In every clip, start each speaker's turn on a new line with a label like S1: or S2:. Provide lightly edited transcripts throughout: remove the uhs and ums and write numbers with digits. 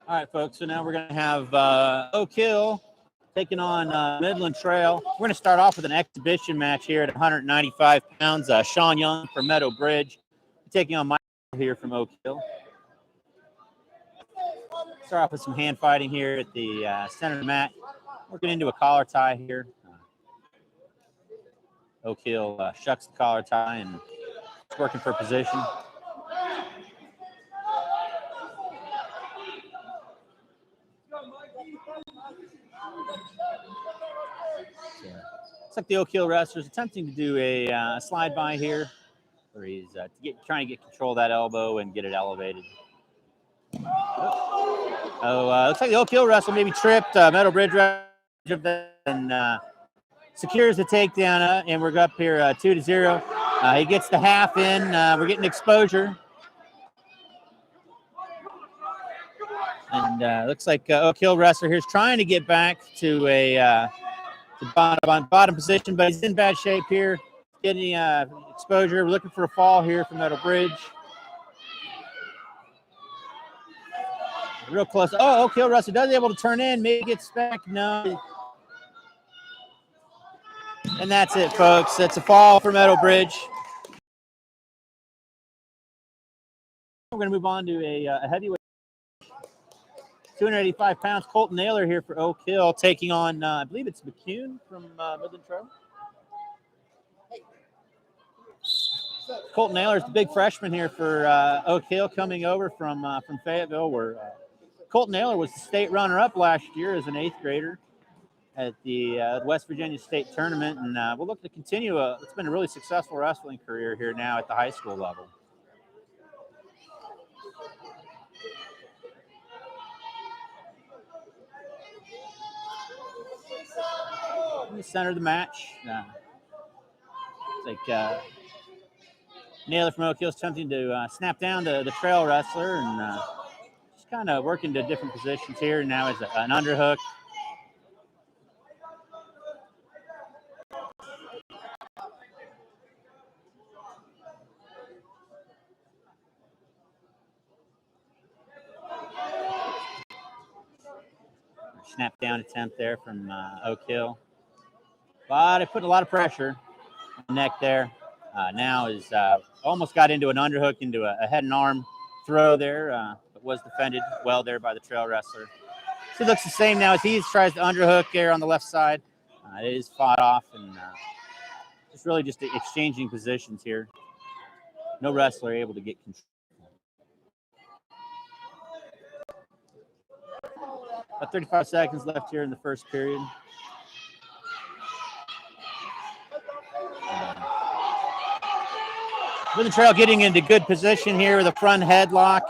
S1: All right, folks. So now we're going to have Oak Hill taking on Midland Trail. We're going to start off with an exhibition match here at 195 pounds. Sean Young from Meadow Bridge taking on Michael here from Oak Hill. Start off with some hand fighting here at the center of the mat. Working into a collar tie here. Oak Hill shucks the collar tie and it's working for position. Looks like the Oak Hill wrestler is attempting to do a slide by here, where he's trying to get control of that elbow and get it elevated. Looks like the Oak Hill wrestler maybe tripped Meadow Bridge and secures the takedown, and we're up here 2-0. He gets the half in. We're getting exposure. And looks like Oak Hill wrestler here is trying to get back to a bottom position, but he's in bad shape here. Getting exposure. We're looking for a fall here from Meadow Bridge. Real close. Oh, Oak Hill wrestler does able to turn in. Maybe gets back. No. And that's it, folks. That's a fall for Meadow Bridge. We're going to move on to a heavyweight. 285 pounds. Colton Naylor here for Oak Hill taking on, I believe it's McCune from Midland Trail. Colton Naylor is the big freshman here for Oak Hill coming over from Fayetteville, where Colton Naylor was the state runner-up last year as an 8th grader at the West Virginia State Tournament. And we'll look to continue. It's been a really successful wrestling career here now at the high school level. In the center of the match, it's like Naylor from Oak Hill is attempting to snap down the trail wrestler and just kind of working to different positions here. Now is an underhook. Snap down attempt there from Oak Hill. But it put a lot of pressure on the neck there. Now is almost got into an underhook into a head and arm throw there, but was defended well there by the trail wrestler. So it looks the same now as he tries to underhook there on the left side. It is fought off and just really just exchanging positions here. No wrestler able to get control. About 35 seconds left here in the first period. Midland Trail getting into good position here with a front headlock.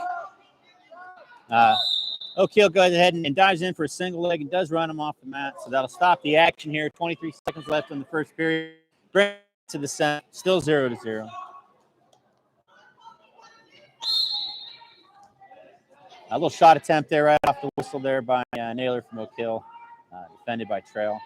S1: Oak Hill goes ahead and dives in for a single leg and does run him off the mat. So that'll stop the action here. 23 seconds left in the first period. Bring it to the set. Still 0-0. A little shot attempt there right off the whistle there by Naylor from Oak Hill, defended by Trail.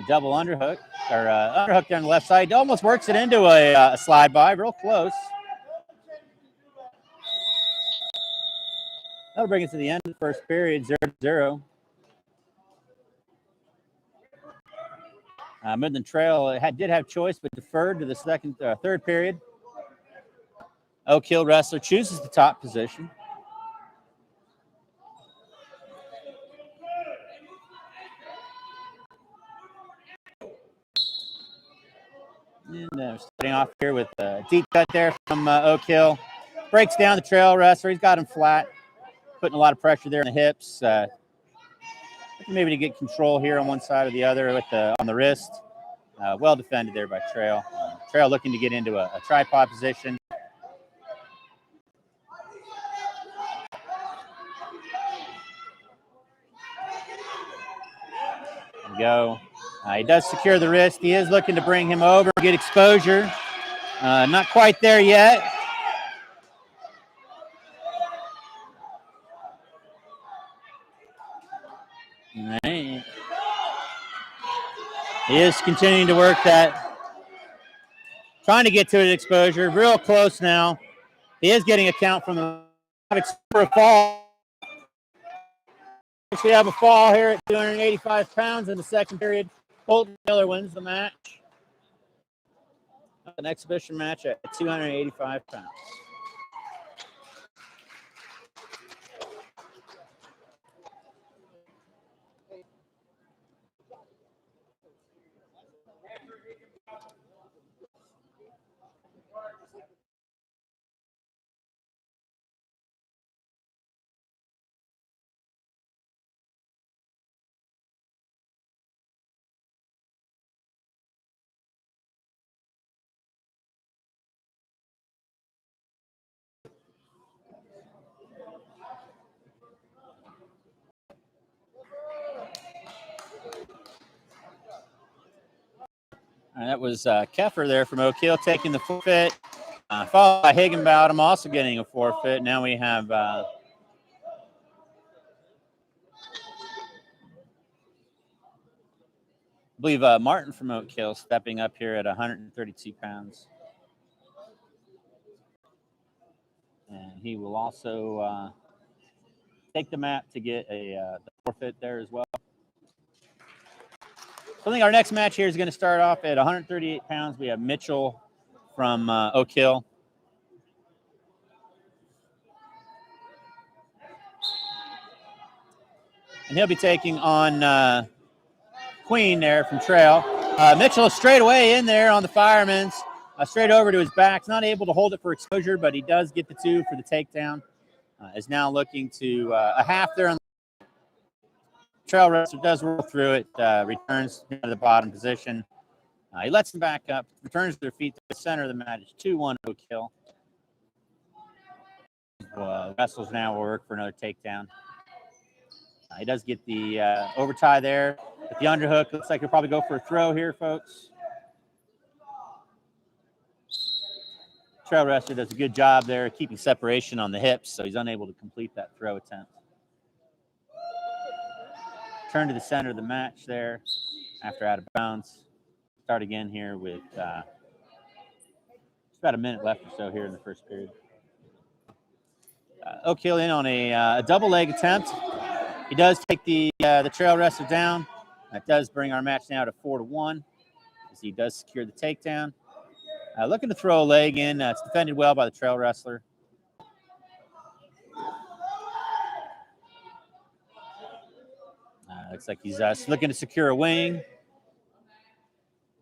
S1: Double underhook, or underhook down the left side. Almost works it into a slide by, real close. That'll bring it to the end of the first period, 0-0. Midland Trail did have choice, but deferred to the third period. Oak Hill wrestler chooses the top position. And starting off here with a deep cut there from Oak Hill. Breaks down the trail wrestler. He's got him flat, putting a lot of pressure there on the hips. Maybe to get control here on one side or the other with on the wrist. Well defended there by Trail. Trail looking to get into a tripod position. There we go. He does secure the wrist. He is looking to bring him over, get exposure. Not quite there yet. All right. He is continuing to work that Trying to get to his exposure. Real close now. He is getting a count from the for a fall. We have a fall here at 285 pounds in the second period. Colton Miller wins the match. An exhibition match at 285 pounds. That was Keffer there from Oak Hill taking the forfeit, followed by Higginbottom also getting a forfeit. Now we have I believe Martin from Oak Hill stepping up here at 132 pounds. And he will also take the map to get the forfeit there as well. So I think our next match here is going to start off at 138 pounds. We have Mitchell from Oak Hill. And he'll be taking on Queen there from Trail. Mitchell is straight away in there on the Fireman's. Straight over to his back. He's not able to hold it for exposure, but he does get the 2 for the takedown. Is now looking to a half there on the Trail wrestler, does roll through it, returns to the bottom position. He lets them back up, returns to their feet to the center of the match. 2-1 Oak Hill. Wrestlers now will work for another takedown. He does get the overtie there. With the underhook, looks like he'll probably go for a throw here, folks. Trail wrestler does a good job there keeping separation on the hips, so he's unable to complete that throw attempt. Turn to the center of the match there after out of bounds. Start again here with just about a minute left or so here in the first period. Oak Hill in on a double leg attempt. He does take the trail wrestler down. That does bring our match now to 4-1 as he does secure the takedown. Looking to throw a leg in. It's defended well by the trail wrestler. Looks like he's looking to secure a wing.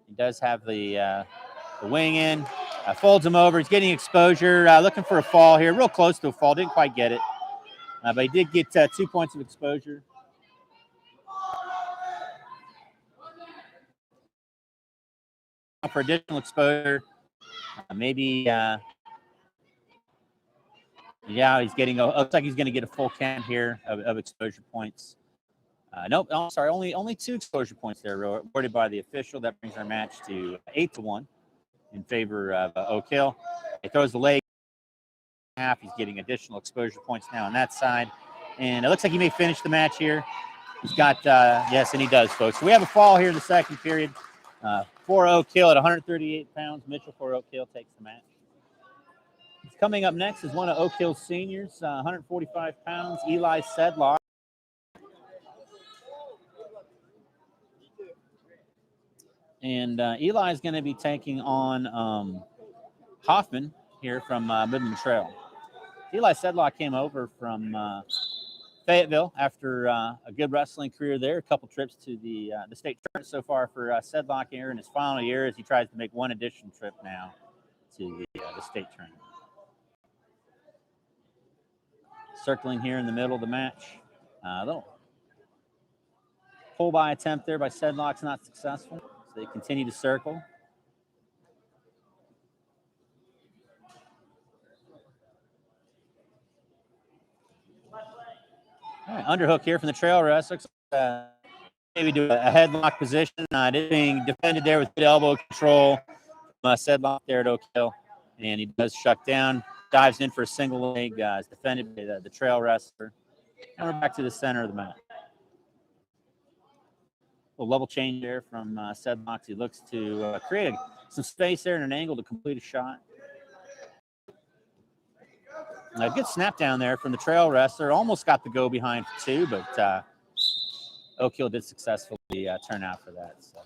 S1: He does have the wing in. Folds him over. He's getting exposure. Looking for a fall here. Real close to a fall. Didn't quite get it. But he did get 2 points of exposure. For additional exposure. Maybe, yeah, he's getting, looks like he's going to get a full count here of exposure points. Nope, I'm sorry, only 2 exposure points there awarded by the official. That brings our match to 8-1 in favor of Oak Hill. He throws the leg half. He's getting additional exposure points now on that side. And it looks like he may finish the match here. He's got, yes, and he does, folks. So we have a fall here in the second period. For Oak Hill at 138 pounds. Mitchell for Oak Hill takes the match. Coming up next is one of Oak Hill's seniors, 145 pounds, Eli Sedlock. And Eli is going to be taking on Hoffman here from Midland Trail. Eli Sedlock came over from Fayetteville after a good wrestling career there. A couple trips to the state tournament so far for Sedlock here in his final year as he tries to make one additional trip now to the state tournament. Circling here in the middle of the match. Little pull-by attempt there by Sedlock's not successful. So they continue to circle. All right, underhook here from the trail wrestlers. Maybe do a headlock position. It is being defended there with good elbow control. Sedlock there at Oak Hill. And he does shut down. Dives in for a single leg. Is defended by the trail wrestler. And we're back to the center of the mat. little level change there from Sedlock. He looks to create some space there and an angle to complete a shot. A good snap down there from the trail wrestler. Almost got the go behind for two, but Oak Hill did successfully turn out for that. So.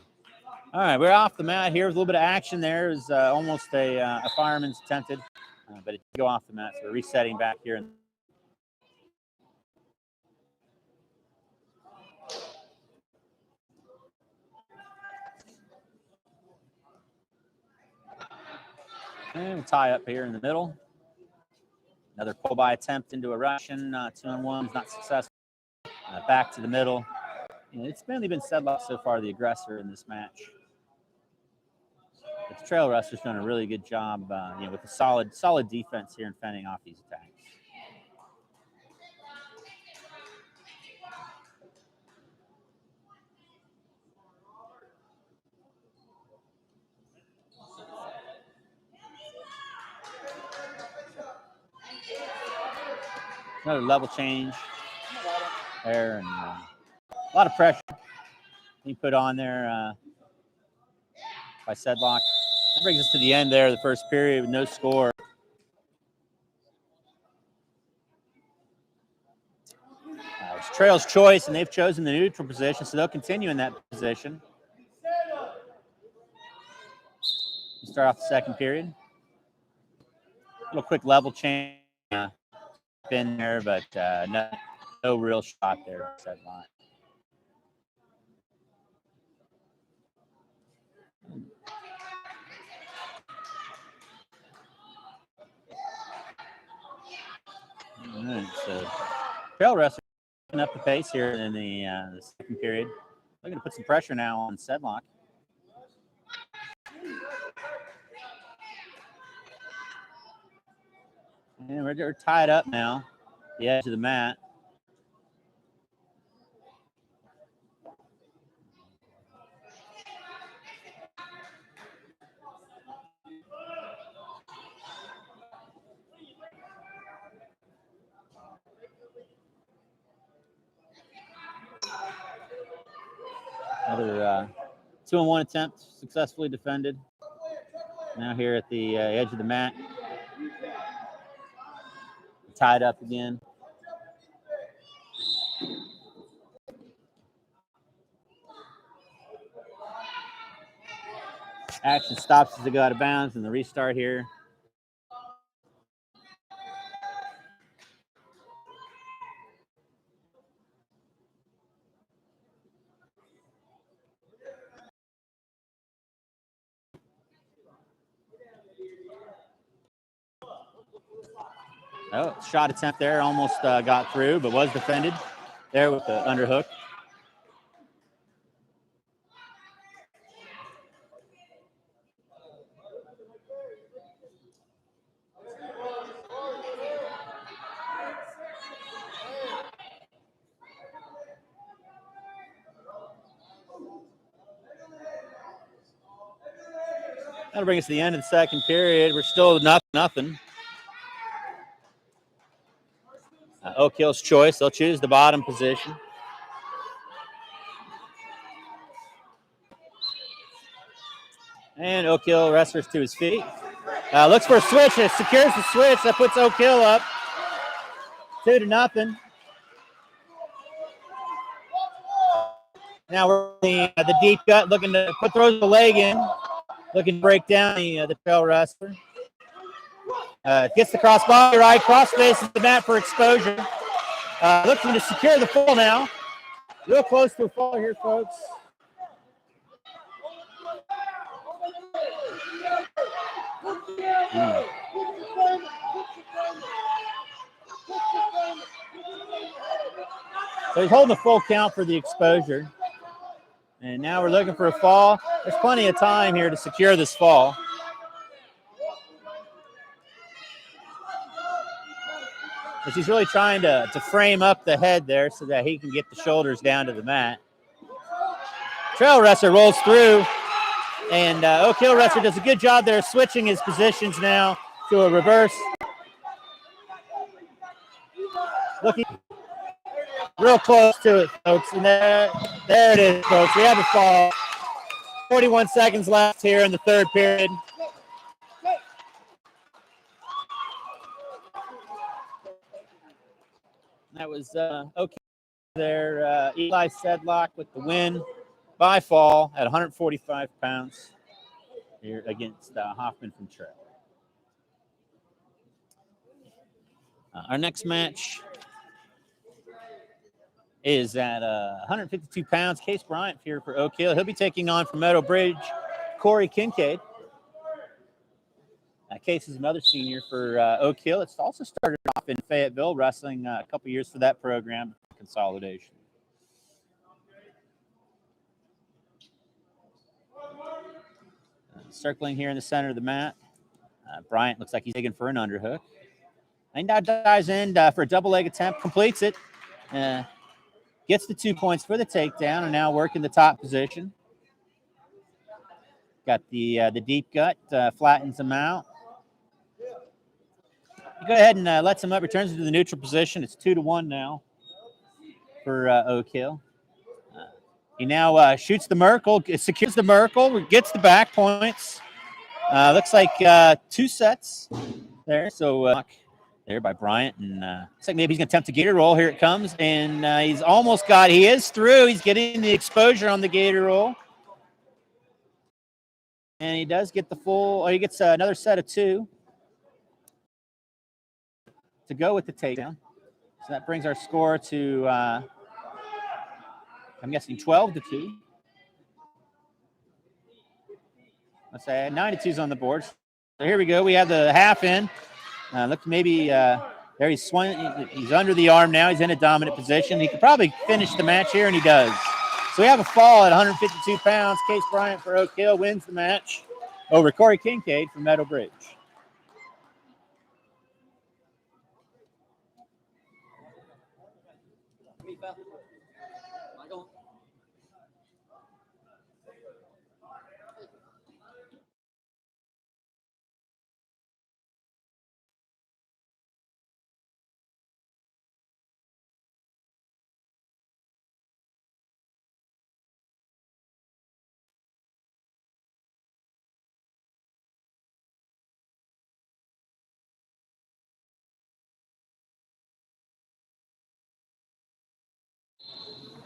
S1: All right, we're off the mat here with a little bit of action there. It was almost a fireman's attempted, but it did go off the mat. So we're resetting back here. And we'll tie up here in the middle. Another pull-by attempt into a Russian. 2-on-1 is not successful. Back to the middle. It's mainly been Sedlock so far, the aggressor in this match. But the trail wrestler's done a really good job, with a solid defense here and fending off these attacks. Another level change there, and a lot of pressure he put on there by Sedlock. That brings us to the end there of the first period with no score. It's Trail's choice, and they've chosen the neutral position, so they'll continue in that position. We start off the second period. A little quick level change. Been there, but no real shot there. Sedlock. All right, so trail wrestler picking up the pace here in the second period. They're going to put some pressure now on Sedlock. And we're tied up now, the edge of the mat. Another 2-on-1 attempt successfully defended. Now here at the edge of the mat. Tied up again. Action stops as they go out of bounds in the restart here. Oh, shot attempt there, almost got through, but was defended there with the underhook. That'll bring us to the end of the second period. We're still nothing. Oak Hill's choice. They'll choose the bottom position. And Oak Hill wrestlers to his feet. Looks for a switch. It secures the switch. That puts Oak Hill up 2-0. Now we're in the deep gut, looking to throws the leg in, looking to break down the trail wrestler. Gets the crossbody right, cross faces the mat for exposure. Looking to secure the fall now. Real close to a fall here, folks. So he's holding the full count for the exposure. And now we're looking for a fall. There's plenty of time here to secure this fall. Because he's really trying to frame up the head there so that he can get the shoulders down to the mat. Trail wrestler rolls through, and Oak Hill wrestler does a good job there switching his positions now to a reverse. Looking Real close to it, folks. And there it is, folks. We have a fall. 41 seconds left here in the third period. That was okay there. Eli Sedlock with the win by fall at 145 pounds here against Hoffman from Trail. Our next match is at 152 pounds. Case Bryant here for Oak Hill. He'll be taking on from Meadow Bridge, Corey Kincaid. Case is another senior for Oak Hill. It's also started off in Fayetteville, wrestling a couple years for that program, consolidation. Circling here in the center of the mat. Bryant looks like he's digging for an underhook. And now dives in for a double leg attempt, completes it. Gets the 2 points for the takedown, and now working the top position. Got the deep gut, flattens him out. Go ahead and lets him up, returns to the neutral position. It's 2-1 now for Oak Hill. He now shoots the Merkle, secures the Merkle, gets the back points. Looks like 2 sets there. So there by Bryant, and looks like maybe he's going to attempt a gator roll. Here it comes, and he's almost got. He is through. He's getting the exposure on the gator roll, and he does get the full. He gets another set of 2 to go with the takedown. So that brings our score to, I'm guessing 12-2. Let's say 9-2's on the board. So here we go. We have the half in. Look, maybe there he's swung. He's under the arm now. He's in a dominant position. He could probably finish the match here, and he does. So we have a fall at 152 pounds. Case Bryant for Oak Hill wins the match over Corey Kincaid from Meadow Bridge.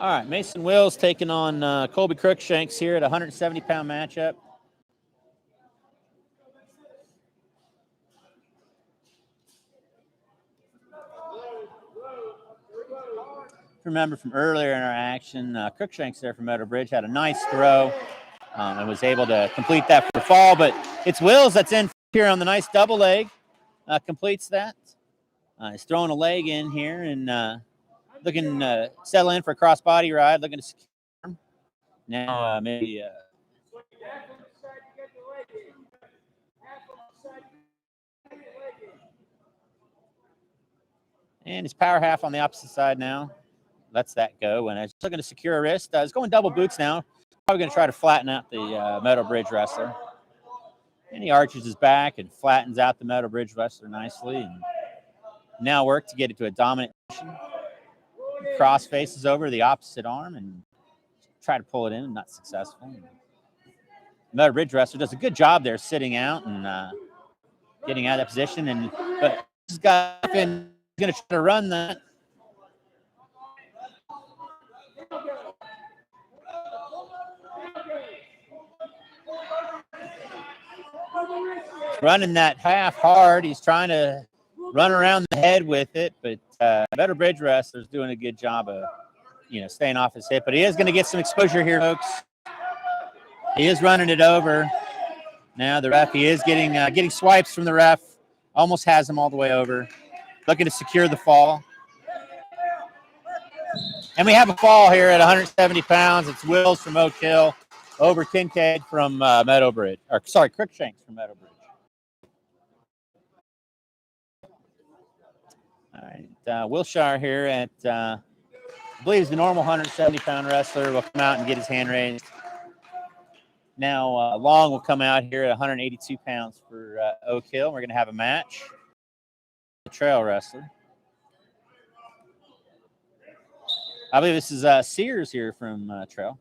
S1: All right, Mason Wills taking on Colby Crookshanks here at a 170-pound matchup. Remember from earlier in our action, Crookshanks there from Meadow Bridge had a nice throw and was able to complete that for fall, but it's Wills that's in here on the nice double leg, completes that. He's throwing a leg in here and looking to settle in for a cross-body ride, looking to secure him. Now maybe... and his power half on the opposite side now. Lets that go, and he's looking to secure a wrist. He's going double boots now. Probably going to try to flatten out the Meadow Bridge wrestler. And he arches his back and flattens out the Meadow Bridge wrestler nicely. And now work to get it to a dominant position. Cross faces over the opposite arm and try to pull it in, not successful. Meadow Bridge wrestler does a good job there sitting out and getting out of that position. But this guy is going to try to run that. Running that half hard. He's trying to run around the head with it, but Meadow Bridge wrestler's doing a good job of, staying off his hip. But he is going to get some exposure here, folks. He is running it over. Now the ref, he is getting swipes from the ref. Almost has him all the way over. Looking to secure the fall. And we have a fall here at 170 pounds. It's Wills from Oak Hill over Kincaid from Meadow Bridge. Crookshanks from Meadow Bridge. All right, Wilshire here at, I believe he's the normal 170-pound wrestler, will come out and get his hand raised. Now Long will come out here at 182 pounds for Oak Hill. We're going to have a match. The trail wrestler. I believe this is Sears here from Trail.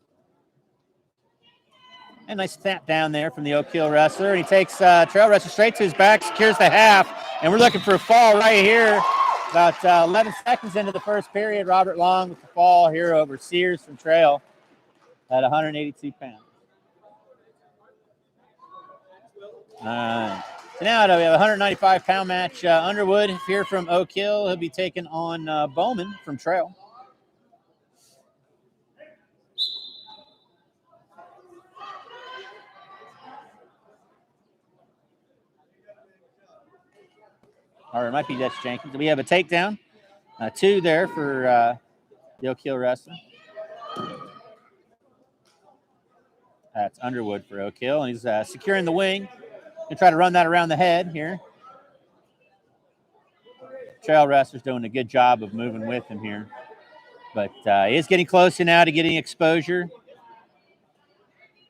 S1: And nice snap down there from the Oak Hill wrestler. And he takes Trail wrestler straight to his back, secures the half. And we're looking for a fall right here. About 11 seconds into the first period, Robert Long with the fall here over Sears from Trail at 182 pounds. So now we have a 195-pound match. Underwood here from Oak Hill. He'll be taking on Bowman from Trail. Or it might be Dutch Jenkins. We have a takedown. 2 there for the Oak Hill wrestler. That's Underwood for Oak Hill. And he's securing the wing. Gonna try to run that around the head here. Trail wrestler's doing a good job of moving with him here. But he is getting closer now to getting exposure.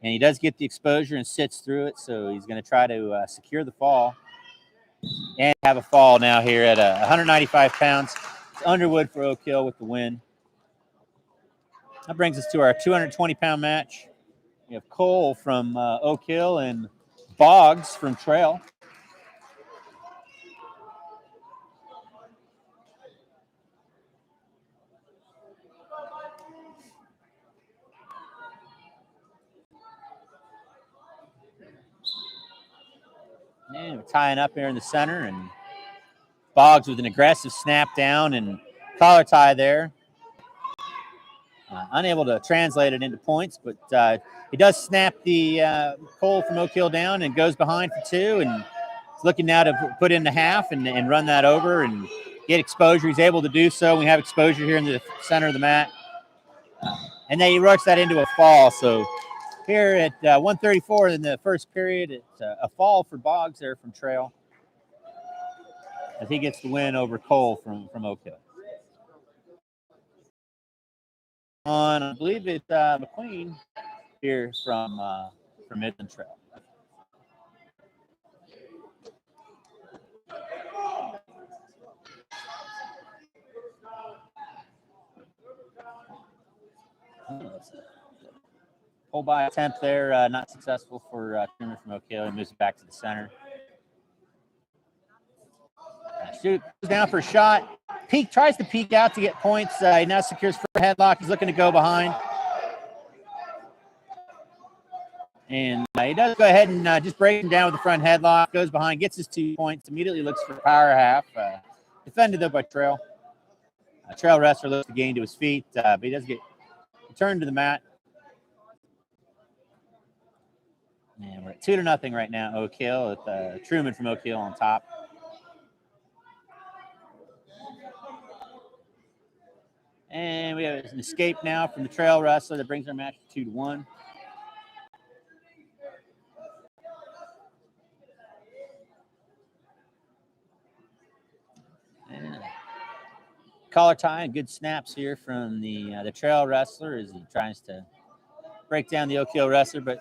S1: And he does get the exposure and sits through it. So he's going to try to secure the fall. And have a fall now here at 195 pounds. It's Underwood for Oak Hill with the win. That brings us to our 220-pound match. We have Cole from Oak Hill and Boggs from Trail. And we're tying up here in the center, and Boggs with an aggressive snap down and collar tie there. Unable to translate it into points, but he does snap the Cole from Oak Hill down and goes behind for 2, and he's looking now to put in the half and run that over and get exposure. He's able to do so. We have exposure here in the center of the mat. And then he works that into a fall. So here at 134 in the first period, it's a fall for Boggs there from Trail, as he gets the win over Cole from Oak Hill. On, I believe it's McQueen here from Midland Trail. Pull by attempt there, not successful for Truman from Oak Hill. He moves it back to the center. Shoot, goes down for a shot. Peek tries to peek out to get points. He now secures for a headlock. He's looking to go behind. And he does go ahead and just break him down with the front headlock. Goes behind, gets his 2 points. Immediately looks for a power half. Defended though by Trail. Trail wrestler looks to gain to his feet, but he does get returned to the mat. And we're at 2-0 right now, Oak Hill, with Truman from Oak Hill on top. And we have an escape now from the Trail wrestler that brings our match to 2-1. And collar tie and good snaps here from the Trail wrestler as he tries to break down the Oak Hill wrestler, but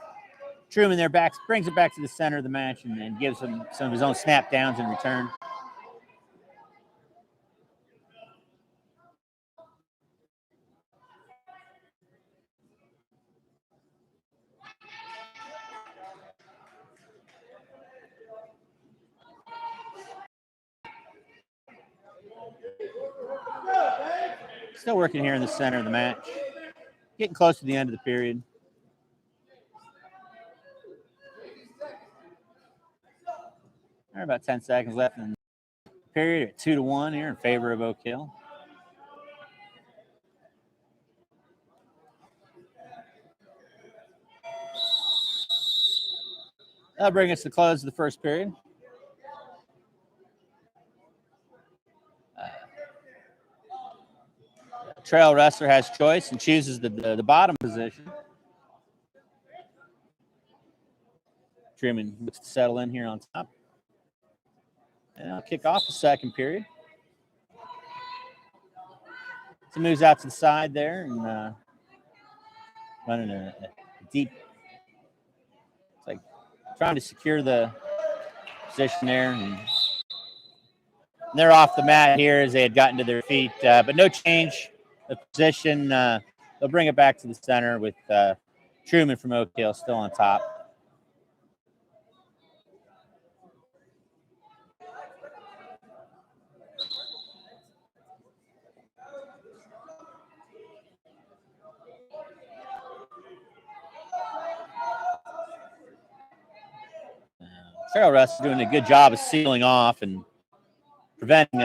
S1: Truman there brings it back to the center of the match and gives him some of his own snap downs in return. Still working here in the center of the match. Getting close to the end of the period. There are about 10 seconds left in the period at 2-1 here in favor of Oak Hill. That'll bring us to the close of the first period. Trail wrestler has choice and chooses the bottom position. Truman looks to settle in here on top. And I'll kick off the second period. So moves out to the side there and running a deep. It's like trying to secure the position there. And they're off the mat here as they had gotten to their feet, but no change the position. They'll bring it back to the center with Truman from Oak Hill still on top. Trail wrestler doing a good job of sealing off and preventing.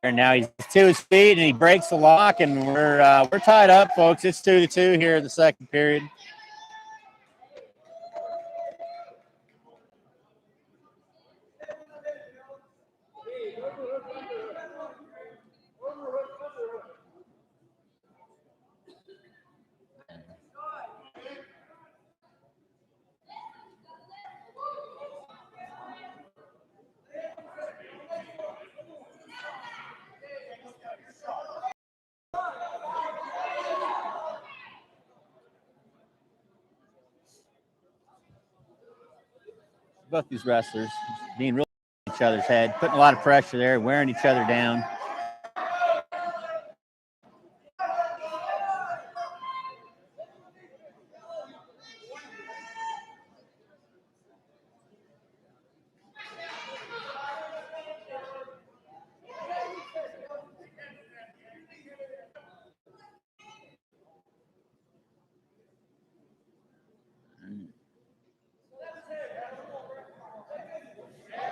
S1: And now he's to his feet and he breaks the lock, and we're tied up, folks. It's 2-2 here in the second period. Both these wrestlers being real in each other's head, putting a lot of pressure there, wearing each other down.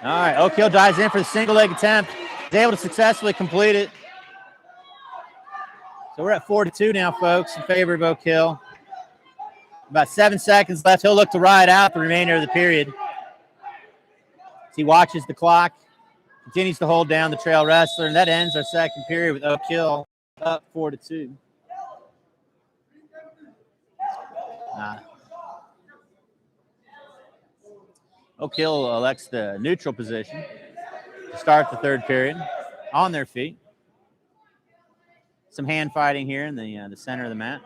S1: All right, Oak Hill dives in for the single leg attempt. He's able to successfully complete it. So we're at 4-2 now, folks, in favor of Oak Hill. About 7 seconds left. He'll look to ride out the remainder of the period. As he watches the clock, continues to hold down the trail wrestler, and that ends our second period with Oak Hill up 4-2. Oak Hill elects the neutral position to start the third period on their feet. Some hand fighting here in the center of the mat.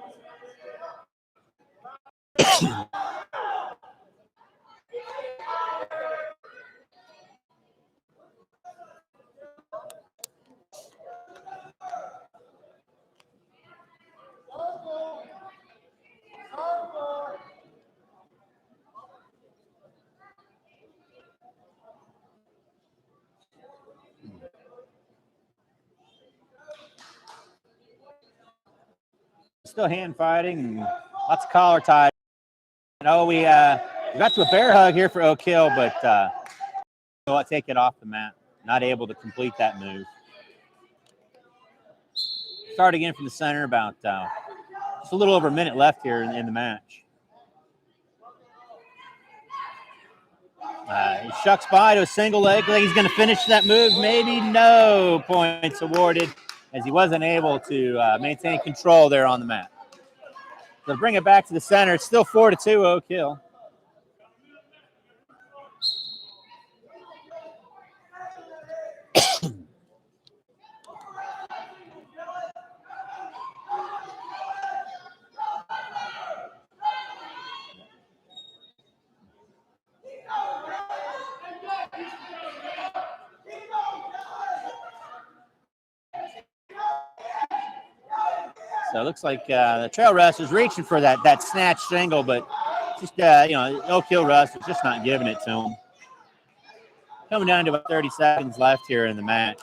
S1: Still hand fighting and lots of collar ties. We got to a bear hug here for Oak Hill, but we'll take it off the mat. Not able to complete that move. Start again from the center, about just a little over a minute left here in the match. He shucks by to a single leg. Like he's going to finish that move. Maybe no points awarded, as he wasn't able to maintain control there on the mat. So bring it back to the center. It's still 4-2 Oak Hill. So it looks like the trail wrestler's reaching for that snatch single, but just, Oak Hill wrestler's just not giving it to him. Coming down to about 30 seconds left here in the match.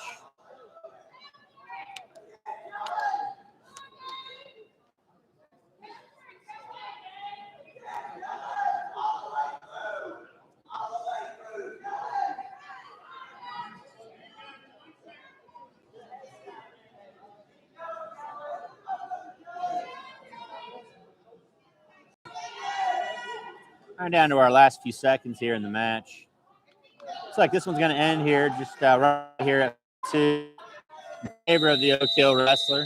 S1: Right down to our last few seconds here in the match. Looks like this one's going to end here, just right here at 2 in favor of the Oak Hill wrestler.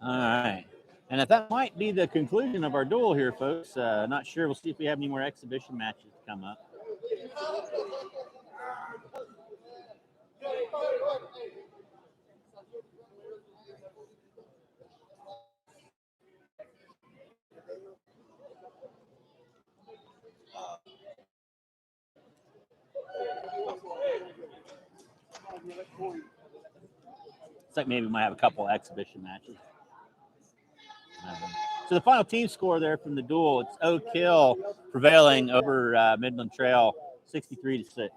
S1: All right. And if that might be the conclusion of our duel here, folks. Not sure. We'll see if we have any more exhibition matches to come up. It's like maybe we might have a couple exhibition matches. So the final team score there from the duel, it's Oak Hill prevailing over Midland Trail, 63-6.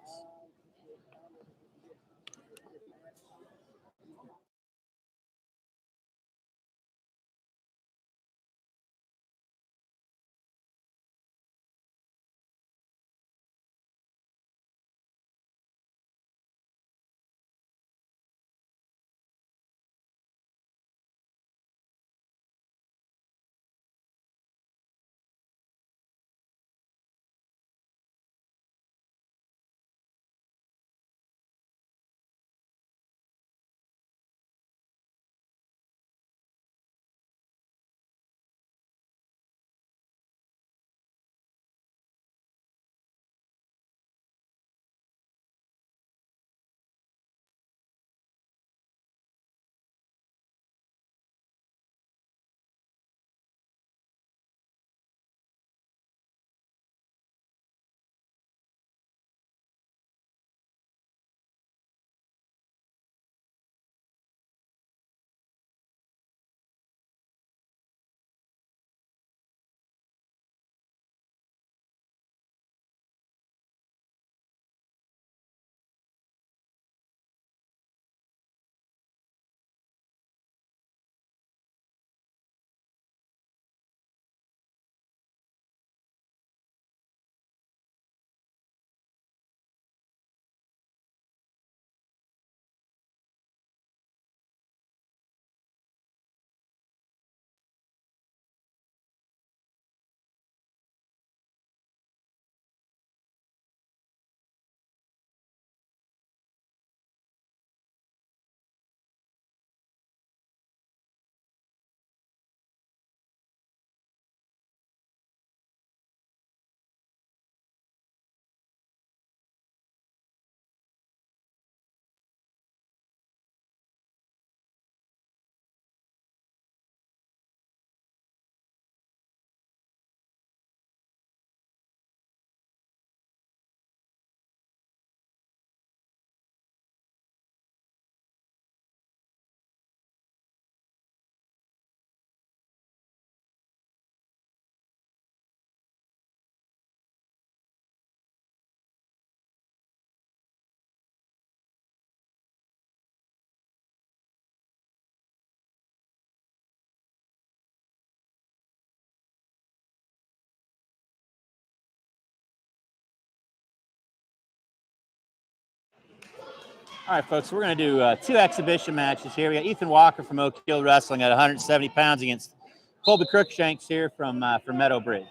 S1: All right, folks, we're going to do 2 exhibition matches here. We got Ethan Walker from Oak Hill Wrestling at 170 pounds against Colby Crookshanks here from Meadow Bridge.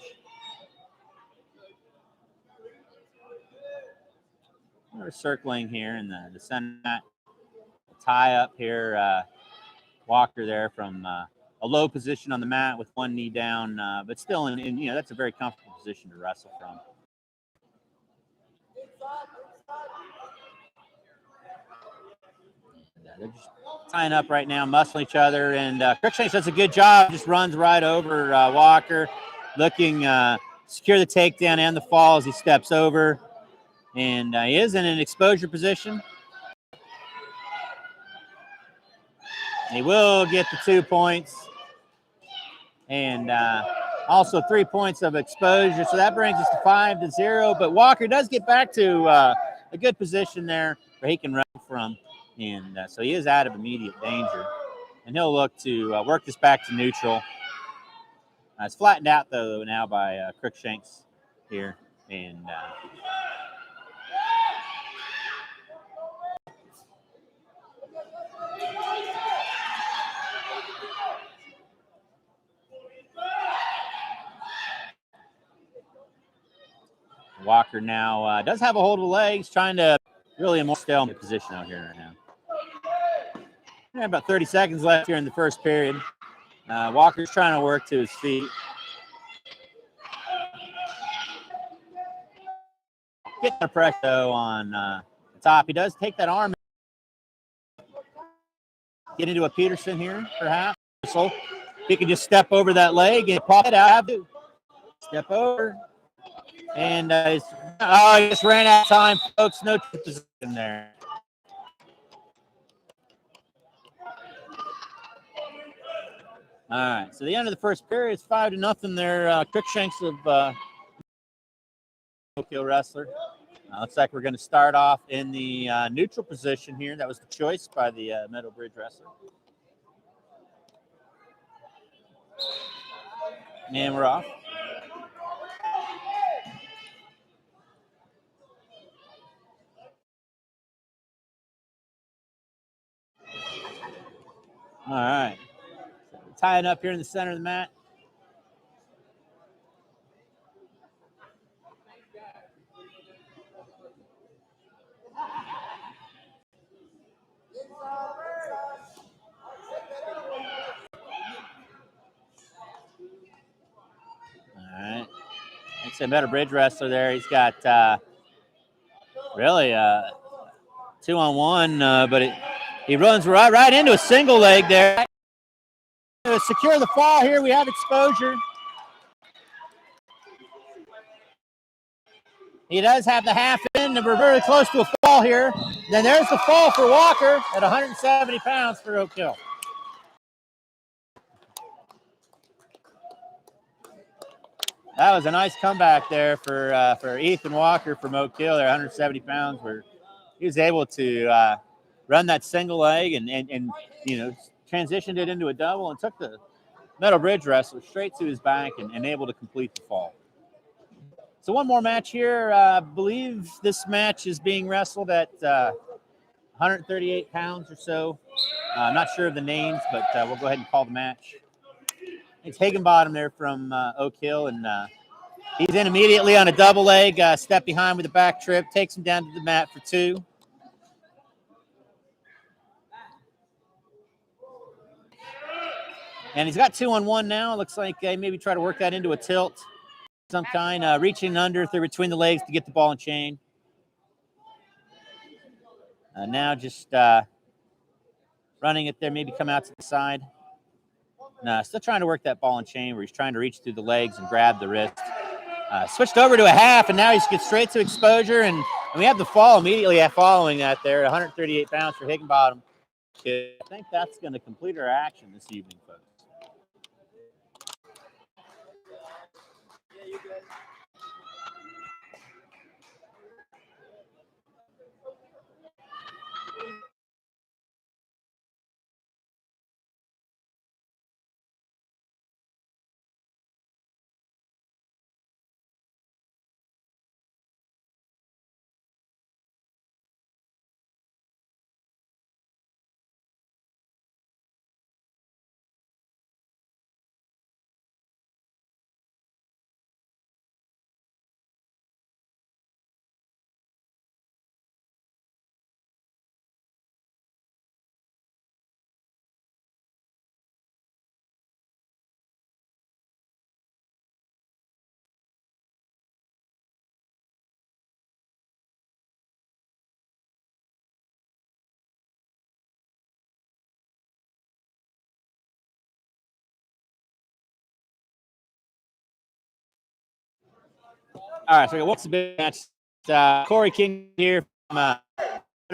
S1: We're circling here in the center mat. Tie up here. Walker there from a low position on the mat with one knee down, but still in that's a very comfortable position to wrestle from. They're just tying up right now, muscling each other, and Crookshanks does a good job. Just runs right over Walker, looking secure the takedown and the fall as he steps over, and he is in an exposure position. He will get the 2 points, and also 3 points of exposure. So that brings us to 5-0. But Walker does get back to a good position there where he can run from. And so he is out of immediate danger. And he'll look to work this back to neutral. It's flattened out, though, now by Crookshanks here. And Walker now does have a hold of the legs, trying to really a more stalemate position out here right now. About 30 seconds left here in the first period. Walker's trying to work to his feet. Getting the pressure though on the top. He does take that arm. Get into a Peterson here, perhaps. So he can just step over that leg and pop it out. Step over. And he just ran out of time, folks. No position there. All right, so the end of the first period is 5-0 there. Cruikshanks of Oak Hill wrestler. Looks like we're going to start off in the neutral position here. That was the choice by the Meadow Bridge wrestler. And we're off. All right. So tying up here in the center of the mat. All right. It's a Meadow Bridge wrestler there. He's got really 2-on-1, but he runs right into a single leg there. To secure the fall here, we have exposure. He does have the half in, and we're very close to a fall here. Then there's the fall for Walker at 170 pounds for Oak Hill. That was a nice comeback there for Ethan Walker from Oak Hill. They're 170 pounds, where he was able to run that single leg and transitioned it into a double and took the Meadow Bridge wrestler straight to his back and able to complete the fall. So one more match here. I believe this match is being wrestled at 138 pounds or so. I'm not sure of the names, but we'll go ahead and call the match. It's Higginbottom there from Oak Hill, and he's in immediately on a double leg, step behind with a back trip, takes him down to the mat for 2. And he's got 2-on-1 now. Looks like maybe try to work that into a tilt. Some kind, reaching under through between the legs to get the ball and chain. Now just running it there, maybe come out to the side. No, still trying to work that ball and chain where he's trying to reach through the legs and grab the wrist. Switched over to a half, and now he's gets straight to exposure, and we have the fall immediately following that there, 138 pounds for Higginbottom. I think that's going to complete our action this evening, folks. All right, so what's the big match? Corey King here from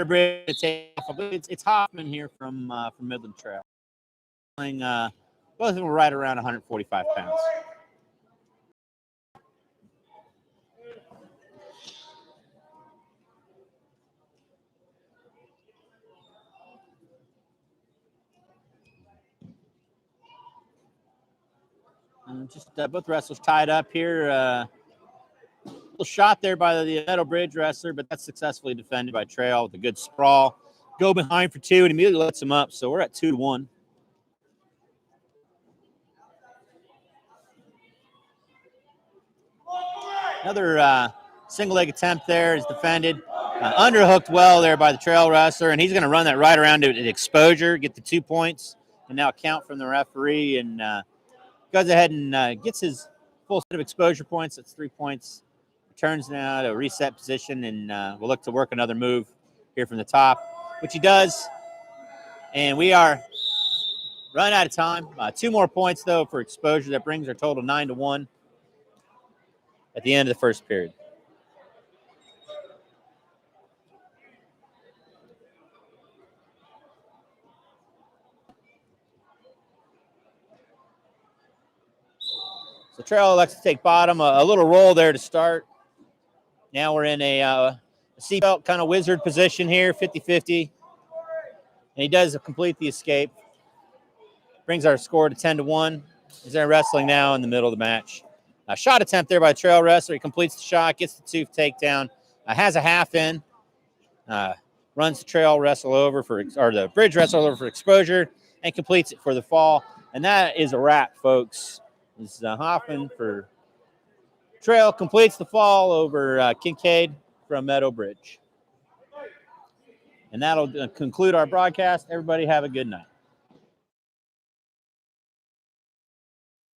S1: Bridge. It's Hoffman here from Midland Trail. Both of them were right around 145 pounds. Just both wrestlers tied up here. Little shot there by the Meadow Bridge wrestler, but that's successfully defended by Trail with a good sprawl. Go behind for 2 and immediately lets him up. So we're at 2-1. Another single leg attempt there is defended. Underhooked well there by the Trail wrestler, and he's going to run that right around to exposure, get the 2 points, and now count from the referee, and goes ahead and gets his full set of exposure points. That's 3 points. Returns now to a reset position, and we'll look to work another move here from the top, which he does. And we are running out of time. 2 more points, though, for exposure. That brings our total 9-1 at the end of the first period. The trail elects to take bottom, a little roll there to start. Now we're in a seatbelt kind of wizard position here, 50-50. And he does complete the escape. Brings our score to 10-1. He's there wrestling now in the middle of the match. A shot attempt there by the trail wrestler. He completes the shot, gets the tooth takedown, has a half in, runs the trail wrestle over or the bridge wrestle over for exposure, and completes it for the fall. And that is a wrap, folks. This is Hoffman for trail, completes the fall over Kincaid from Meadow Bridge. And that'll conclude our broadcast. Everybody have a good night.